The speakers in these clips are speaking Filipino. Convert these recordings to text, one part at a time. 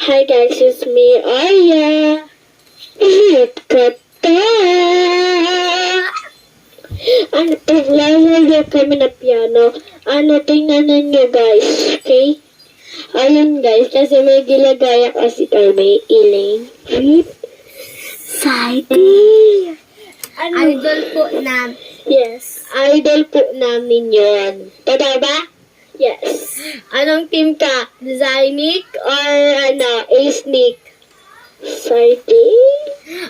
Hi guys, it's me, Arya. Kata. Ano, paglalagay kami ng piano. Tingnan nyo guys, okay? Ayun guys, kasi may gilagaya kasi kami, Elaine. Exciting! Idol po na. Yes, idol po namin yun. Totoo ba? Yes. Anong team ka? Zynic or A-Sneak? Exciting?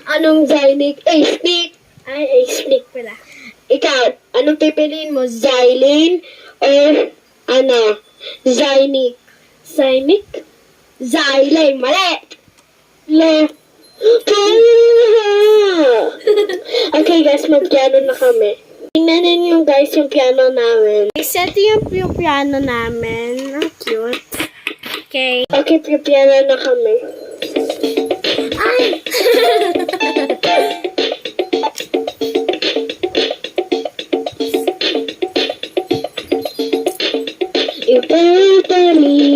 Anong Zynic? A-Sneak? Ay, A-Sneak pala. Ikaw, anong pipiliin mo? Zylene or Zynic? Zynic? Zylene, mali! Le. Okay guys, mag-piano na kami. Tingnan niyo guys yung piano namin. Ito yung piano namin. Cute. Okay. Okay, piano na kami. Ay! Ipatalim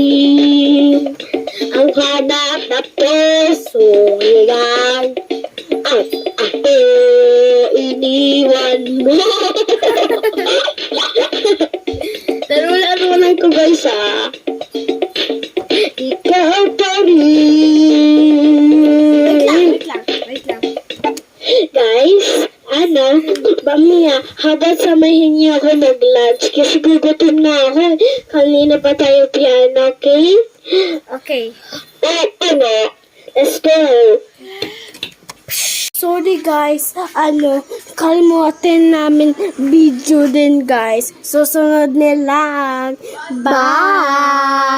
ang hanap na pusong ligaw at ako iniwan mo. Laro-laruan ko guys Ikaw pa rin. Wait lang. Guys, mamaya, habang samahin niyo ako mag-lunch kasi gugutom na ako. Kanina pa tayo piano, okay? Okay. Let's go. Sorry guys, kalimutan namin video din guys. Susunod na lang. Bye!